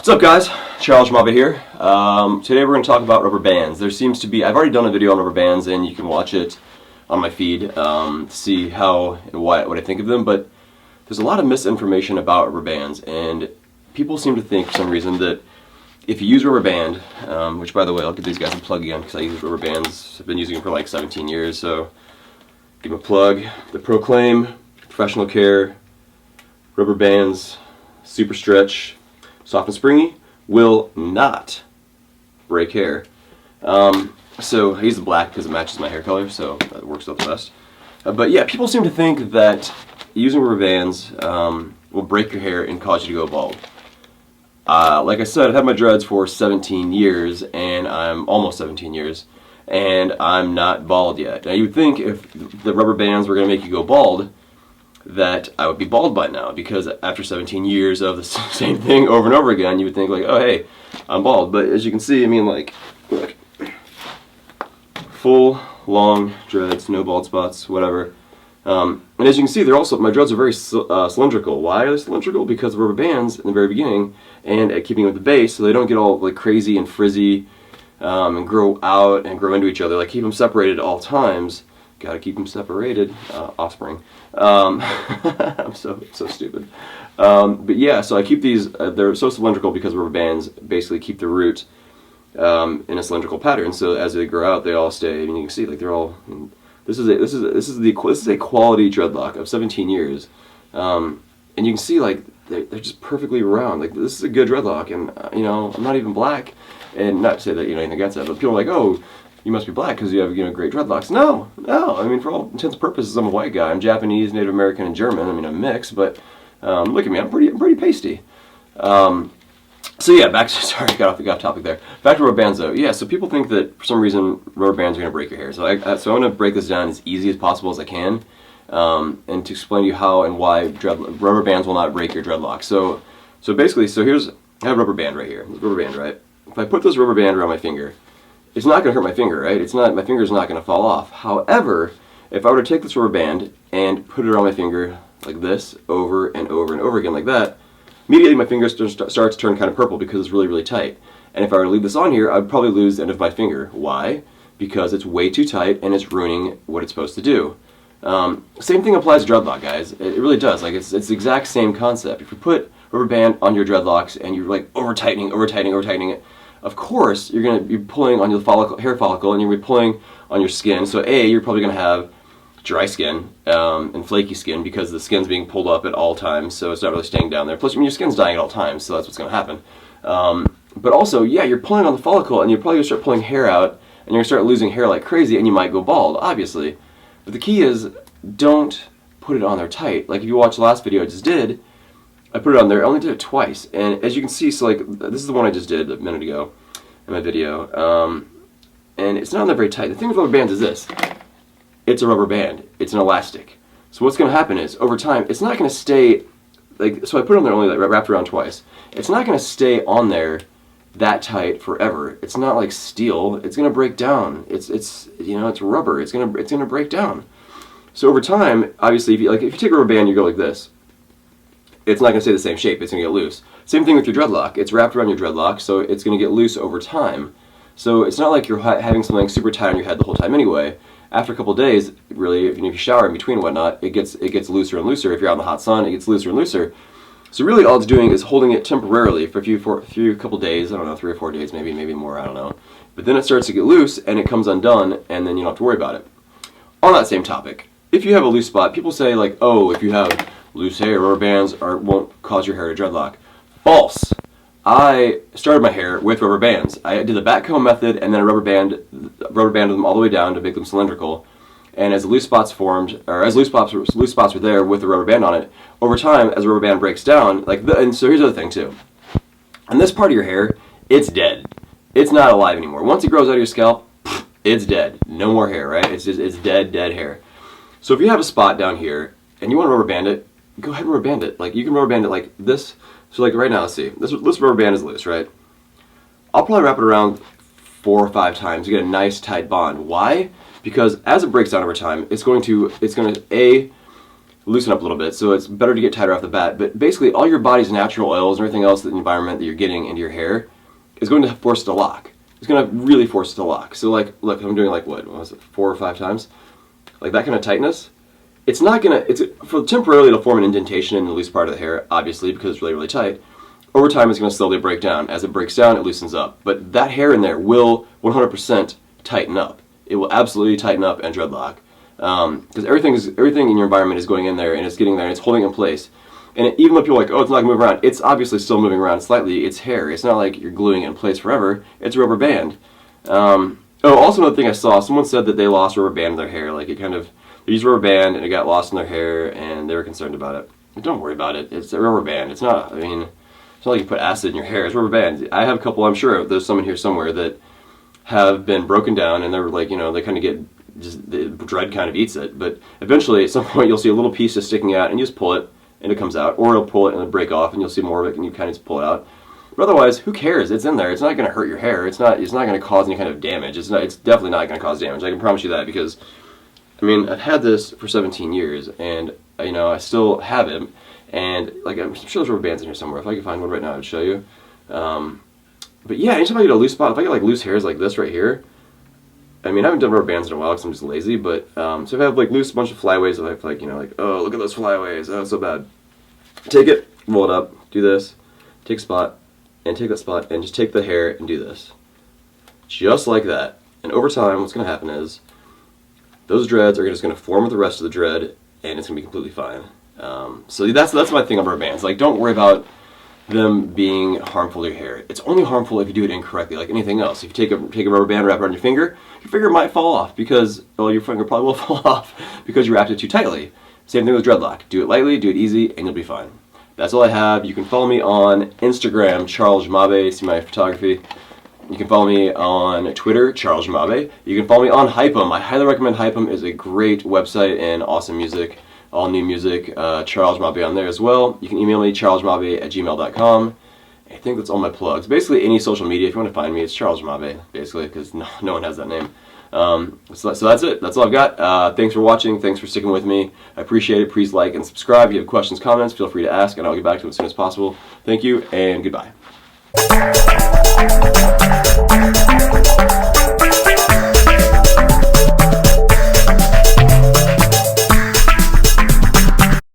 What's up, guys? Charles Mava here. Today we're going to talk about rubber bands. There seems to be, I've already done a video on rubber bands and you can watch it on my feed to see how and what I think of them, but there's a lot of misinformation about rubber bands, and people seem to think for some reason that if you use a rubber band, which by the way, I'll give these guys a plug again because I use rubber bands. I've been using them for like 17 years, so give them a plug. The Proclaim Professional Care rubber bands, super stretch, soft and springy, will not break hair. So I use the black because it matches my hair color, so that works out the best. But yeah, people seem to think that using rubber bands will break your hair and cause you to go bald. Like I said, I've had my dreads for 17 years, and I'm almost 17 years, and I'm not bald yet. Now you'd think if the rubber bands were going to make you go bald, that I would be bald by now, because after 17 years of the same thing over and over again, you would think like, oh hey, I'm bald. But as you can see, I mean, like, look, full long dreads, no bald spots, whatever. And as you can see, they're also, my dreads are very cylindrical. Why are they cylindrical? Because of rubber bands in the very beginning, and at keeping with the base, so they don't get all like crazy and frizzy and grow out and grow into each other. Like, keep them separated at all times. Gotta keep them separated. Offspring. I'm so stupid. But yeah, so I keep these. They're so cylindrical because rubber bands basically keep the root in a cylindrical pattern. So as they grow out, they all stay. I mean, you can see like they're all. This is a quality dreadlock of 17 years, and you can see like they're just perfectly round. Like, this is a good dreadlock, and you know, I'm not even black, and not to say that anything against that, but people are like, oh, you must be black because you have great dreadlocks. No. I mean, for all intents and purposes, I'm a white guy. I'm Japanese, Native American, and German. I mean, I'm mixed, but look at me. I'm pretty pasty. So yeah, back to sorry, got off topic there. Back to rubber bands though. Yeah, so people think that for some reason rubber bands are going to break your hair. So I'm going to break this down as easy as possible as I can, and to explain to you how and why rubber bands will not break your dreadlocks. So basically, I have a rubber band right here. This rubber band, right? If I put this rubber band around my finger, it's not going to hurt my finger, right? My finger's not going to fall off. However, if I were to take this rubber band and put it around my finger like this, over and over and over again like that, immediately my finger starts to turn kind of purple because it's really, really tight. And if I were to leave this on here, I'd probably lose the end of my finger. Why? Because it's way too tight and it's ruining what it's supposed to do. Same thing applies to dreadlock, guys. It really does. Like, it's the exact same concept. If you put rubber band on your dreadlocks and you're like over-tightening it, of course, you're going to be pulling on your hair follicle, and you're going to be pulling on your skin. So A, you're probably going to have dry skin and flaky skin because the skin's being pulled up at all times, so it's not really staying down there. Plus, I mean, your skin's dying at all times, so that's what's going to happen. But also, yeah, you're pulling on the follicle, and you're probably going to start pulling hair out, and you're going to start losing hair like crazy, and you might go bald, obviously. But the key is, don't put it on there tight. Like, if you watched the last video I just did, I put it on there. I only did it twice, and as you can see, so like this is the one I just did a minute ago in my video, and it's not on there very tight. The thing with rubber bands is this: it's a rubber band. It's an elastic. So what's going to happen is, over time, it's not going to stay like. So I put it on there only like wrapped around twice. It's not going to stay on there that tight forever. It's not like steel. It's going to break down. It's rubber. It's going to break down. So over time, obviously, if you take a rubber band, you go like this. It's not going to stay the same shape. It's going to get loose. Same thing with your dreadlock. It's wrapped around your dreadlock, so it's going to get loose over time. So it's not like you're having something super tight on your head the whole time anyway. After a couple of days, really, if you shower in between and whatnot, it gets looser and looser. If you're out in the hot sun, it gets looser and looser. So really all it's doing is holding it temporarily for a couple days, I don't know, 3 or 4 days, maybe more, I don't know. But then it starts to get loose, and it comes undone, and then you don't have to worry about it. On that same topic, if you have a loose spot, people say like, oh, if you have loose hair, rubber bands won't cause your hair to dreadlock. False. I started my hair with rubber bands. I did the back comb method, and then I rubber banded them all the way down to make them cylindrical. And as the loose spots formed, or as loose spots were there with the rubber band on it, over time, as the rubber band breaks down, and so here's the other thing too. On this part of your hair, it's dead. It's not alive anymore. Once it grows out of your scalp, it's dead. No more hair, right? It's dead hair. So if you have a spot down here and you want to rubber band it, go ahead and rubber band it. Like, you can rubber band it like this. So like right now, let's see. This rubber band is loose, right? I'll probably wrap it around 4 or 5 times to get a nice tight bond. Why? Because as it breaks down over time, it's going to A, loosen up a little bit. So it's better to get tighter off the bat. But basically, all your body's natural oils and everything else in the environment that you're getting into your hair is going to force it to lock. It's going to really force it to lock. So like, look, I'm doing like what was it, 4 or 5 times? Like that kind of tightness. It's not gonna, for temporarily it'll form an indentation in the loose part of the hair, obviously, because it's really, really tight. Over time, it's gonna slowly break down. As it breaks down, it loosens up. But that hair in there will 100% tighten up. It will absolutely tighten up and dreadlock. Because everything in your environment is going in there, and it's getting there, and it's holding in place. And even though people are like, oh, it's not gonna move around, it's obviously still moving around slightly. It's hair. It's not like you're gluing it in place forever. It's a rubber band. Oh, also another thing I saw, someone said that they lost a rubber band in their hair. Like it kind of, they used a rubber band and it got lost in their hair, and they were concerned about it. Don't worry about it. It's a rubber band. It's not, I mean, it's not like you put acid in your hair. It's a rubber band. I have a couple, I'm sure there's some in here somewhere that have been broken down, and they're like, you know, they kind of get, just the dread kind of eats it. But eventually, at some point, you'll see a little piece just sticking out, and you just pull it, and it comes out. Or it'll pull it and it'll break off, and you'll see more of it, and you kind of just pull it out. But otherwise, who cares? It's in there. It's not going to hurt your hair. It's not going to cause any kind of damage. It's definitely not going to cause damage. I can promise you that, because I mean, I've had this for 17 years, and you know, I still have it. And like, I'm sure there's rubber bands in here somewhere. If I could find one right now, I'd show you. But yeah, anytime I get a loose spot, if I get like loose hairs like this right here, I mean, I haven't done rubber bands in a while because I'm just lazy. But so if I have like loose bunch of flyaways, if I have like, you know, like, oh, look at those flyaways, oh, it's so bad. Take it, roll it up, do this, take a spot, and take that spot, and just take the hair and do this, just like that. And over time, what's going to happen is those dreads are just going to form with the rest of the dread, and it's going to be completely fine. So that's my thing on rubber bands. Like, don't worry about them being harmful to your hair. It's only harmful if you do it incorrectly, like anything else. If you take a rubber band, wrap it around your finger might fall off because, well, your finger probably will fall off because you wrapped it too tightly. Same thing with dreadlock. Do it lightly, do it easy, and you'll be fine. That's all I have. You can follow me on Instagram, Charles Mabe, see my photography. You can follow me on Twitter, Charles Mabe. You can follow me on Hypem. I highly recommend Hypem. It's a great website and awesome music. All new music, Charles Mabe on there as well. You can email me, charlesmabe@gmail.com. I think that's all my plugs. Basically, any social media, if you want to find me, it's Charles Mabe, basically, because no one has that name. So that's it. That's all I've got. Thanks for watching. Thanks for sticking with me. I appreciate it. Please like and subscribe. If you have questions, comments, feel free to ask, and I'll get back to them as soon as possible. Thank you, and goodbye.